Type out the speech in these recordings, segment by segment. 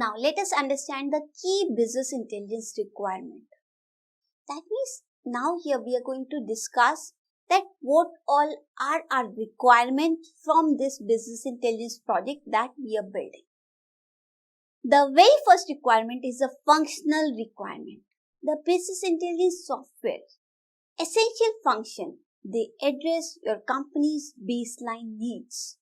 Now let us understand the key business intelligence requirement. That means now here we are going to discuss that what all are our requirements from this business intelligence project that we are building. The very first requirement is a functional requirement. The business intelligence software essential function, they address your company's baseline needs.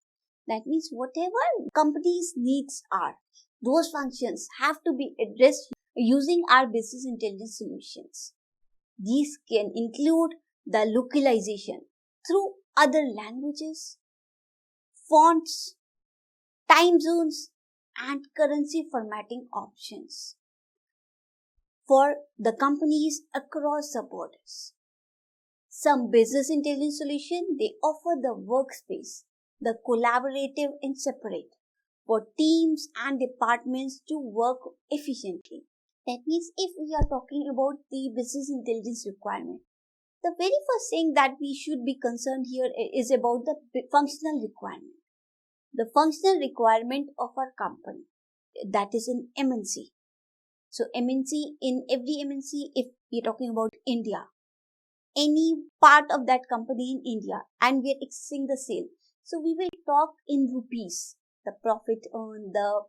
That means whatever company's needs are, those functions have to be addressed using our business intelligence solutions. These can include the localization through other languages, fonts, time zones, and currency formatting options for the companies across the borders. Some business intelligence solutions, they offer the workspace, the collaborative and separate for teams and departments to work efficiently. That means if we are talking about the business intelligence requirement, the very first thing that we should be concerned here is about the functional requirement. The functional requirement of our company, that is an MNC. So MNC, in every MNC, if we are talking about India, any part of that company in India, and we are accessing the sale, so we will talk in rupees, the profit earned, the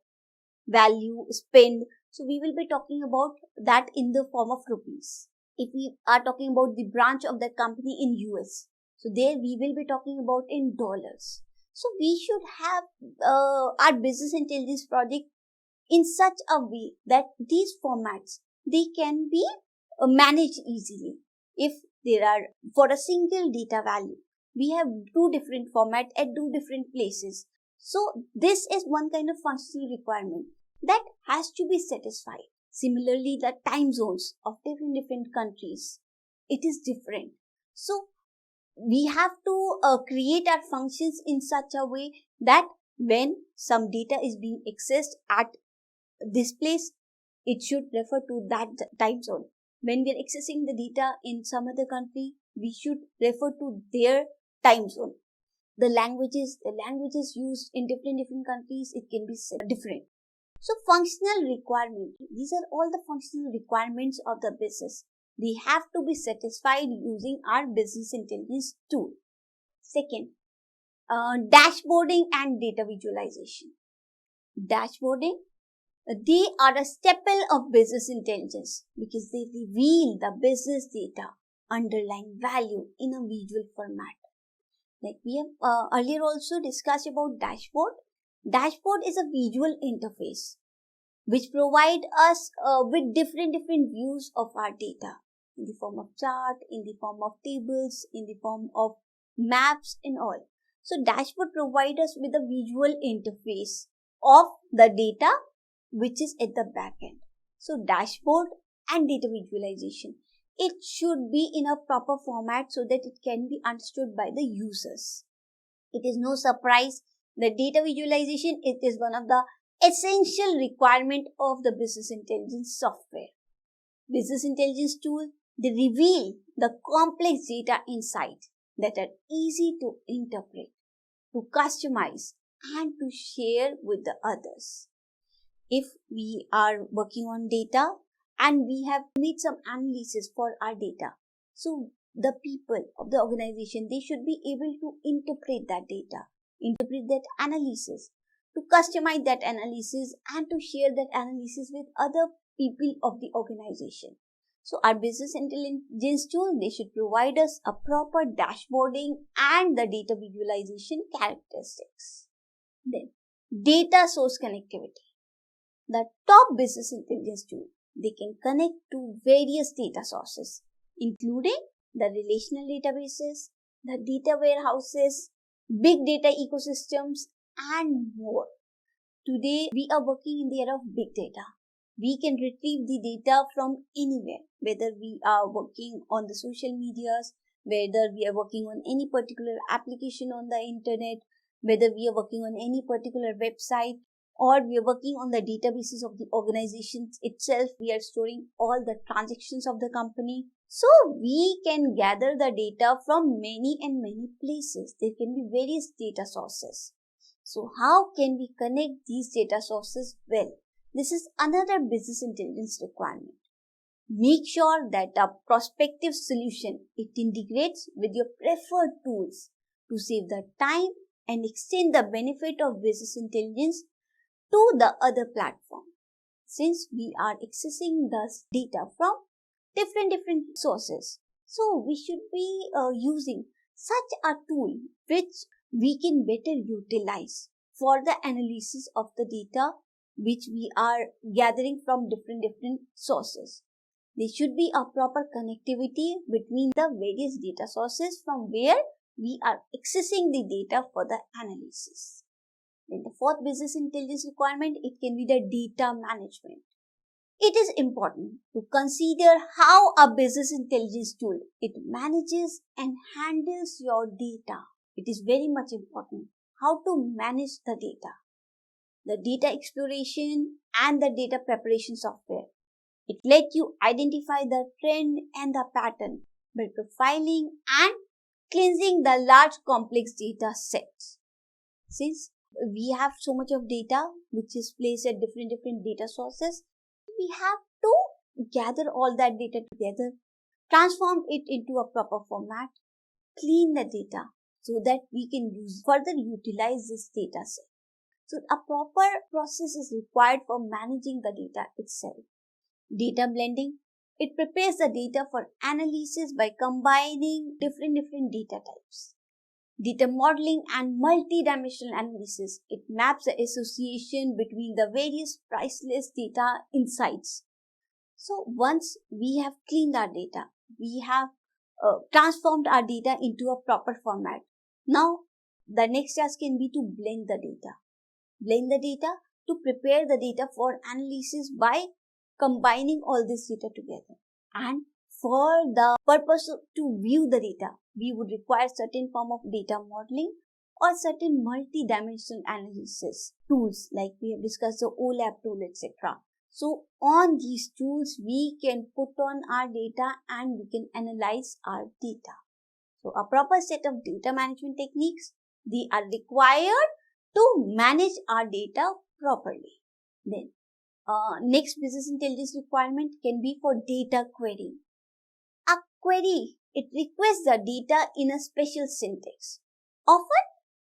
value spent. So we will be talking about that in the form of rupees. If we are talking about the branch of that company in US, so there we will be talking about in dollars. So we should have our business intelligence project in such a way that these formats, they can be managed easily. If there are, for a single data value, we have two different formats at two different places. So this is one kind of functional requirement that has to be satisfied. Similarly, the time zones of different countries, it is different. So we have to create our functions in such a way that when some data is being accessed at this place, it should refer to that time zone. When we are accessing the data in some other country, we should refer to their time zone. The languages used in different countries, it can be different. So functional requirement, these are all the functional requirements of the business. They have to be satisfied using our business intelligence tool. Second, dashboarding and data visualization. Dashboarding, they are a staple of business intelligence because they reveal the business data underlying value in a visual format. Like we have earlier also discussed about dashboard. Dashboard is a visual interface which provide us with different views of our data in the form of chart, in the form of tables, in the form of maps and all. So dashboard provide us with a visual interface of the data which is at the back end. So dashboard and data visualization, it should be in a proper format so that it can be understood by the users. It is no surprise that data visualization, it is one of the essential requirement of the business intelligence software. Business intelligence tool, they reveal the complex data insight that are easy to interpret, to customize and to share with the others. If we are working on data and we have made some analysis for our data, so the people of the organization, they should be able to interpret that data, interpret that analysis, to customize that analysis and to share that analysis with other people of the organization. So our business intelligence tool, they should provide us a proper dashboarding and the data visualization characteristics. Then, data source connectivity. The top business intelligence tool, they can connect to various data sources, including the relational databases, the data warehouses, big data ecosystems, and more. Today, we are working in the era of big data. We can retrieve the data from anywhere, whether we are working on the social medias, whether we are working on any particular application on the internet, whether we are working on any particular website, or we are working on the databases of the organizations itself. We are storing all the transactions of the company. So we can gather the data from many places. There can be various data sources. So how can we connect these data sources well? This is another business intelligence requirement. Make sure that a prospective solution, it integrates with your preferred tools to save the time and extend the benefit of business intelligence to the other platform. Since we are accessing the data from different sources, so we should be using such a tool which we can better utilize for the analysis of the data which we are gathering from different sources. There should be a proper connectivity between the various data sources from where we are accessing the data for the analysis. Then the fourth business intelligence requirement, it can be the data management. It is important to consider how a business intelligence tool, it manages and handles your data. It is very much important how to manage the data. The data exploration and the data preparation software, it lets you identify the trend and the pattern by profiling and cleansing the large complex data sets. Since we have so much of data which is placed at different data sources, we have to gather all that data together, transform it into a proper format, clean the data so that we can further utilize this data set. So a proper process is required for managing the data itself. Data blending, it prepares the data for analysis by combining different data types. Data modeling and multi-dimensional analysis, it maps the association between the various priceless data insights. So once we have cleaned our data, we have transformed our data into a proper format. Now the next task can be to blend the data. Blend the data to prepare the data for analysis by combining all this data together. And for the purpose to view the data, we would require certain form of data modeling or certain multi-dimensional analysis tools like we have discussed the OLAP tool, etc. So on these tools, we can put on our data and we can analyze our data. So a proper set of data management techniques, they are required to manage our data properly. Then next business intelligence requirement can be for data querying. A query, it requests the data in a special syntax. Often,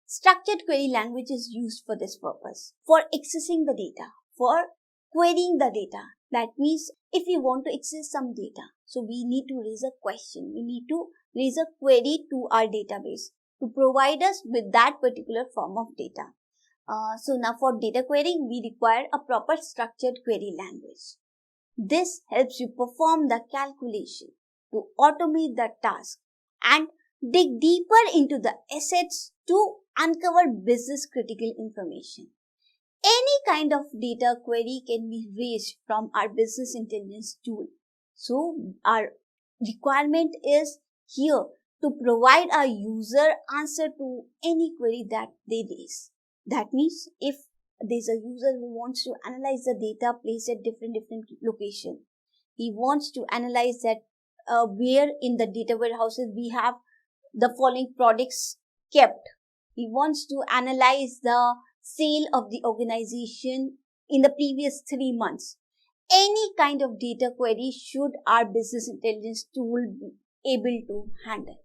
structured query language is used for this purpose, for accessing the data, for querying the data. That means if we want to access some data, so we need to raise a question, we need to raise a query to our database to provide us with that particular form of data. So now for data querying, we require a proper structured query language. This helps you perform the calculation, to automate the task and dig deeper into the assets to uncover business critical information. Any kind of data query can be raised from our business intelligence tool. So our requirement is here to provide our user answer to any query that they raise. That means if there's a user who wants to analyze the data placed at different locations, he wants to analyze that where in the data warehouses we have the following products kept. He wants to analyze the sale of the organization in the previous 3 months. Any kind of data query should our business intelligence tool be able to handle.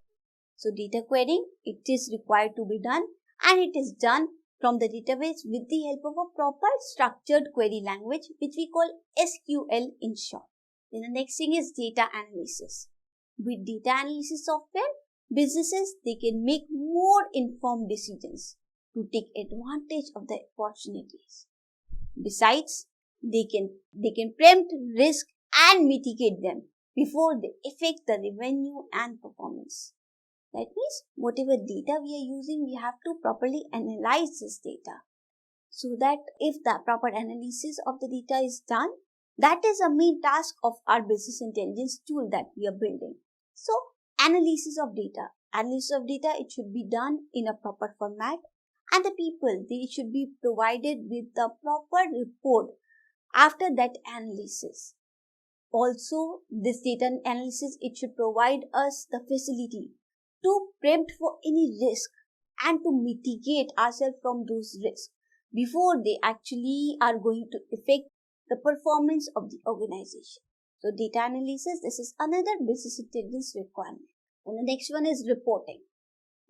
So data querying, it is required to be done, and it is done from the database with the help of a proper structured query language, which we call SQL in short. Then the next thing is data analysis. With data analysis software, businesses, they can make more informed decisions to take advantage of the opportunities. Besides, they can preempt risk and mitigate them before they affect the revenue and performance. That means whatever data we are using, we have to properly analyze this data so that if the proper analysis of the data is done, that is a main task of our business intelligence tool that we are building. So analysis of data. Analysis of data, it should be done in a proper format, and the people, they should be provided with the proper report after that analysis. Also, this data analysis, it should provide us the facility to preempt for any risk and to mitigate ourselves from those risks before they actually are going to affect the performance of the organization. So data analysis, this is another business intelligence requirement. And the next one is reporting.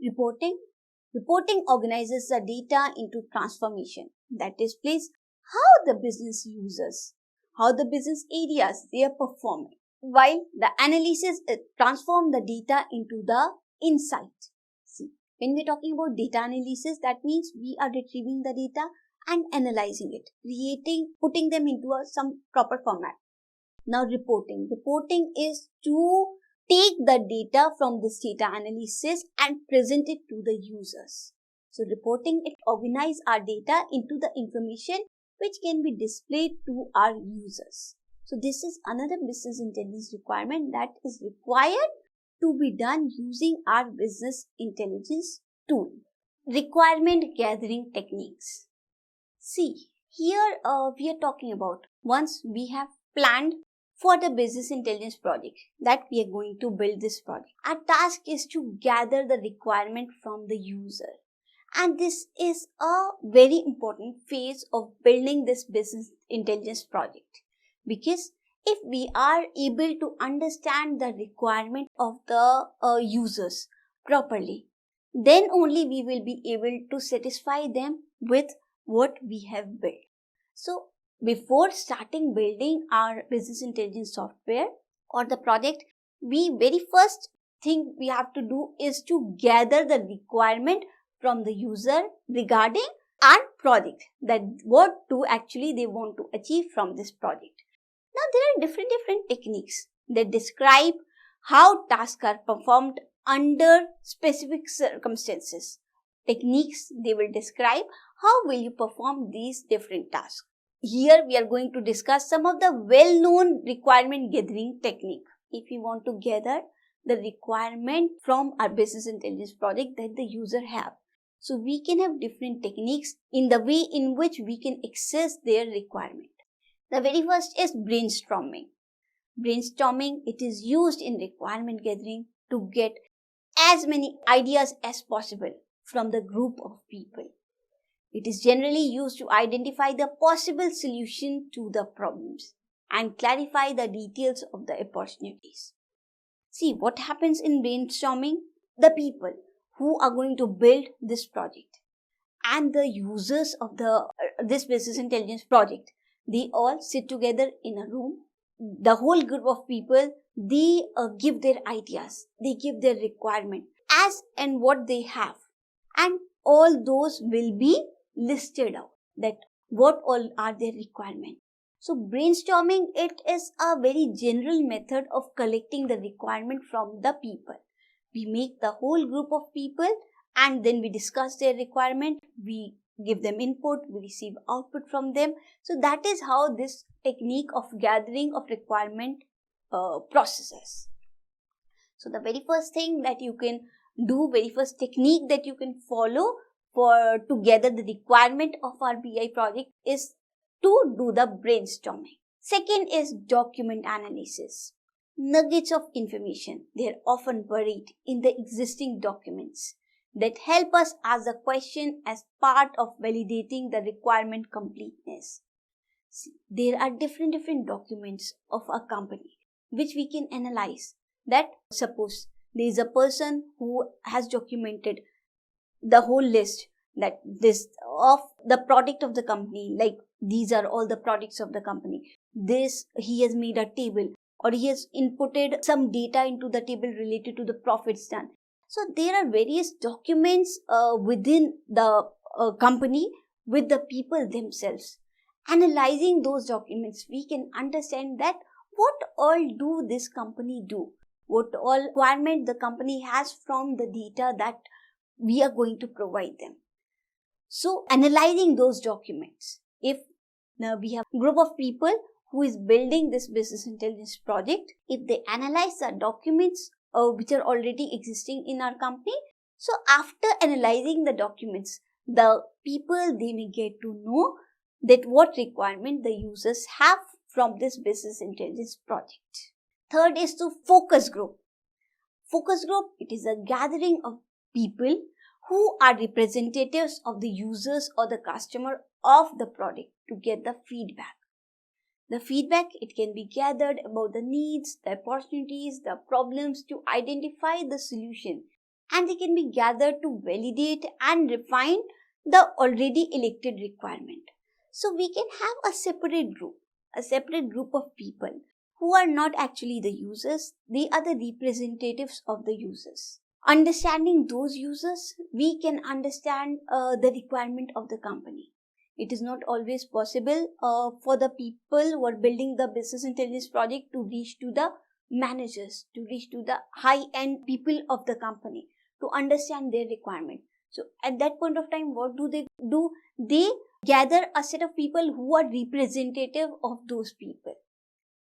Reporting organizes the data into transformation that displays how the business users, how the business areas they are performing, while the analysis transforms the data into the insight. See, when we are talking about data analysis, that means we are retrieving the data and analyzing it, putting them into some proper format. Now reporting is to take the data from this data analysis and present it to the users. So reporting, it organizes our data into the information which can be displayed to our users. So this is another business intelligence requirement that is required to be done using our business intelligence tool. Requirement gathering techniques. See, here we are talking about once we have planned for the business intelligence project that we are going to build this project. Our task is to gather the requirement from the user. And this is a very important phase of building this business intelligence project. Because if we are able to understand the requirement of the users properly, then only we will be able to satisfy them with what we have built. So before starting building our business intelligence software or the project, we very first thing we have to do is to gather the requirement from the user regarding our project, that what do actually they want to achieve from this project. Now there are different techniques that describe how tasks are performed under specific circumstances. Techniques, they will describe how will you perform these different tasks. Here we are going to discuss some of the well-known requirement gathering technique. If we want to gather the requirement from our business intelligence project that the user have. So we can have different techniques in the way in which we can access their requirement. The very first is brainstorming. Brainstorming, it is used in requirement gathering to get as many ideas as possible from the group of people. It is generally used to identify the possible solution to the problems and clarify the details of the opportunities. See, what happens in brainstorming? The people who are going to build this project and the users of this business intelligence project, they all sit together in a room. The whole group of people, they give their ideas, they give their requirement as and what they have, and all those will be listed out, that what all are their requirements. So brainstorming, it is a very general method of collecting the requirement from the people. We make the whole group of people and then we discuss their requirement, we give them input, we receive output from them. So that is how this technique of gathering of requirement processes. So the very first thing that you can do, very first technique that you can follow to gather the requirement of our BI project is to do the brainstorming. Second is document analysis. Nuggets of information, they are often buried in the existing documents that help us ask a question as part of validating the requirement completeness. See, there are different documents of a company which we can analyze. That suppose there is a person who has documented the whole list, that this of the product of the company, like these are all the products of the company. This, he has made a table or he has inputted some data into the table related to the profits done. So there are various documents within the company with the people themselves. Analyzing those documents, we can understand that what all do this company do, what all requirement the company has from the data that we are going to provide them. So analyzing those documents, if now we have a group of people who is building this business intelligence project, if they analyze the documents which are already existing in our company, so after analyzing the documents, the people, they may get to know that what requirement the users have from this business intelligence project. Third is to focus group. Focus group, it is a gathering of people who are representatives of the users or the customer of the product to get the feedback. The feedback, it can be gathered about the needs, the opportunities, the problems to identify the solution, and they can be gathered to validate and refine the already elected requirement. So we can have a separate group of people who are not actually the users, they are the representatives of the users. Understanding those users, we can understand the requirement of the company. It is not always possible for the people who are building the business intelligence project to reach to the managers, to reach to the high-end people of the company, to understand their requirement. So at that point of time, what do? They gather a set of people who are representative of those people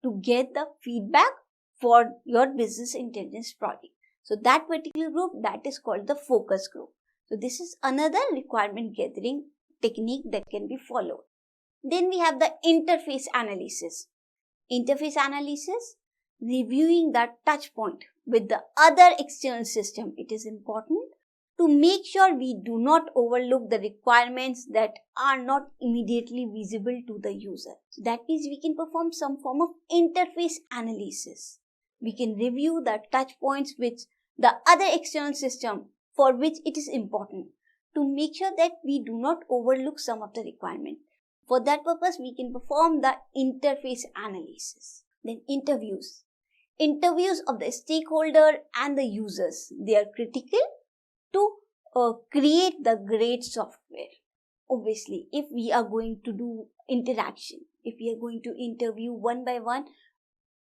to get the feedback for your business intelligence project. So that particular group, that is called the focus group. So this is another requirement gathering technique that can be followed. Then we have the interface analysis. Interface analysis, reviewing the touch point with the other external system. It is important to make sure we do not overlook the requirements that are not immediately visible to the user. So that means we can perform some form of interface analysis. We can review the touch points with the other external system for which it is important to make sure that we do not overlook some of the requirement. For that purpose, we can perform the interface analysis. Then interviews. Interviews of the stakeholder and the users. They are critical to create the great software. Obviously, if we are going to do interaction, if we are going to interview one by one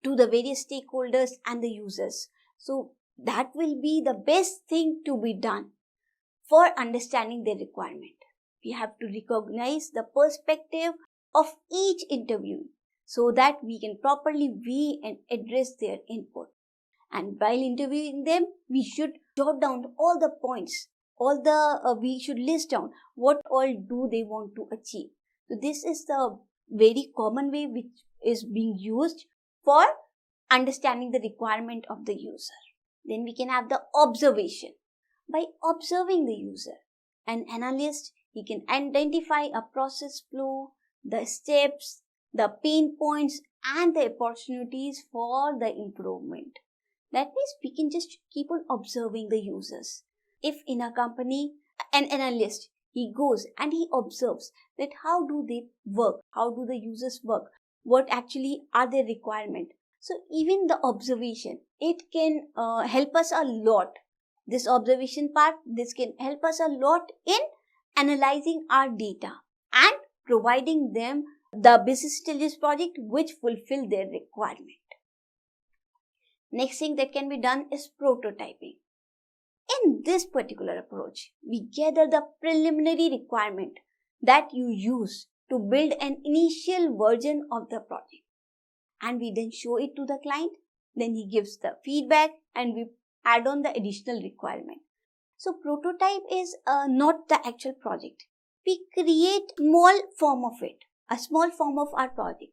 to the various stakeholders and the users, so that will be the best thing to be done for understanding their requirement. We have to recognize the perspective of each interview so that we can properly weigh and address their input. And while interviewing them, we should jot down all the points, we should list down what all do they want to achieve. So this is the very common way which is being used for understanding the requirement of the user. Then we can have the observation. By observing the user, an analyst, he can identify a process flow, the steps, the pain points, and the opportunities for the improvement. That means we can just keep on observing the users. If in a company, an analyst, he goes and he observes that how do they work, how do the users work, what actually are their requirements. So even the observation, it can help us a lot. This observation part, this can help us a lot in analyzing our data and providing them the business intelligence project which fulfill their requirement. Next thing that can be done is prototyping. In this particular approach, we gather the preliminary requirement that you use to build an initial version of the project. And we then show it to the client. Then he gives the feedback and we add on the additional requirement. So prototype is not the actual project. We create small form of it, a small form of our project.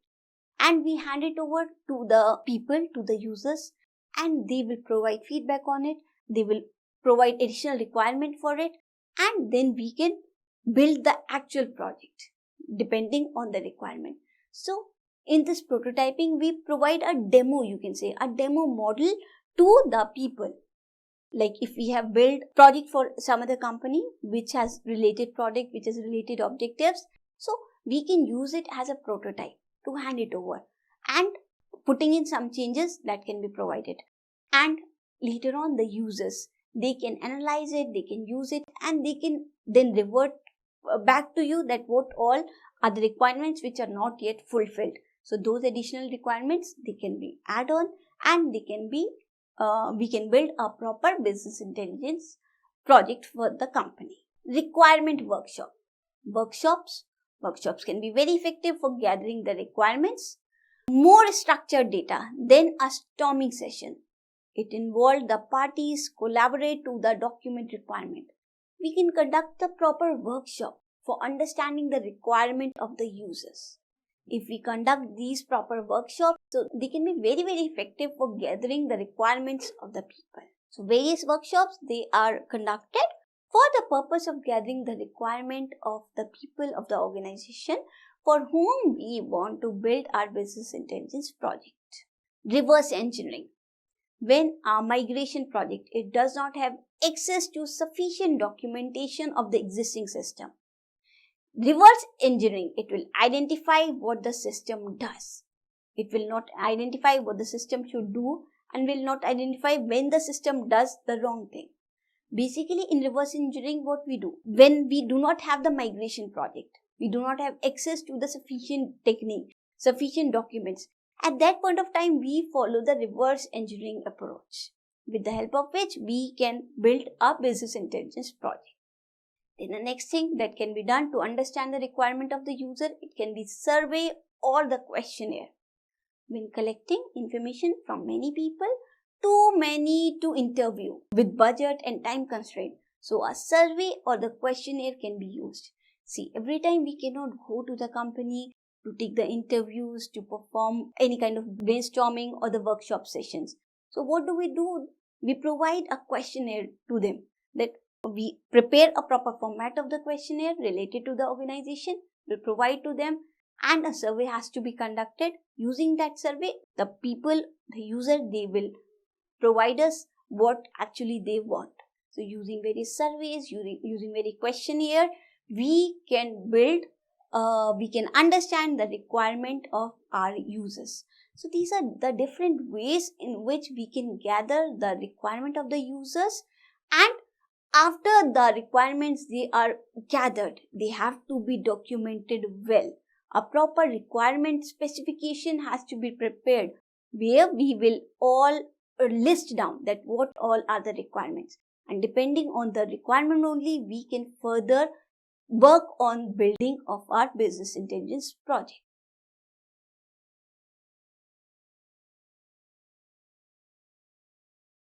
And we hand it over to the people, to the users, and they will provide feedback on it. They will provide additional requirement for it, and then we can build the actual project depending on the requirement. So in this prototyping, we provide a demo, you can say, a demo model to the people. Like if we have built project for some other company which has related product, which has related objectives, so we can use it as a prototype to hand it over and putting in some changes that can be provided. And later on the users, they can analyze it, they can use it, and they can then revert back to you that what all are the requirements which are not yet fulfilled. So those additional requirements, they can be add on and they can be we can build a proper business intelligence project for the company. Requirement workshop. Workshops can be very effective for gathering the requirements. More structured data than a storming session. It involved the parties collaborate to the document requirement. We can conduct the proper workshop for understanding the requirement of the users. If we conduct these proper workshops, so they can be very, very effective for gathering the requirements of the people. So various workshops, they are conducted for the purpose of gathering the requirement of the people of the organization for whom we want to build our business intelligence project. Reverse engineering. When our migration project, it does not have access to sufficient documentation of the existing system. Reverse engineering, it will identify what the system does. It will not identify what the system should do and will not identify when the system does the wrong thing. Basically, in reverse engineering, what we do, when we do not have the migration project, we do not have access to the sufficient technique, sufficient documents, at that point of time, we follow the reverse engineering approach, with the help of which we can build a business intelligence project. Then the next thing that can be done to understand the requirement of the user, it can be survey or the questionnaire. When collecting information from many people, too many to interview with budget and time constraint. So a survey or the questionnaire can be used. See, every time we cannot go to the company to take the interviews, to perform any kind of brainstorming or the workshop sessions. So what do? We provide a questionnaire to them, that we prepare a proper format of the questionnaire related to the organization, we provide to them, and a survey has to be conducted. Using that survey, the people, the user, they will provide us what actually they want. So using various surveys, using various questionnaire, we can build, we can understand the requirement of our users. So these are the different ways in which we can gather the requirement of the users, and after the requirements they are gathered, they have to be documented well. A proper requirement specification has to be prepared, where we will all list down that what all are the requirements, and depending on the requirement only, we can further work on building of our business intelligence project.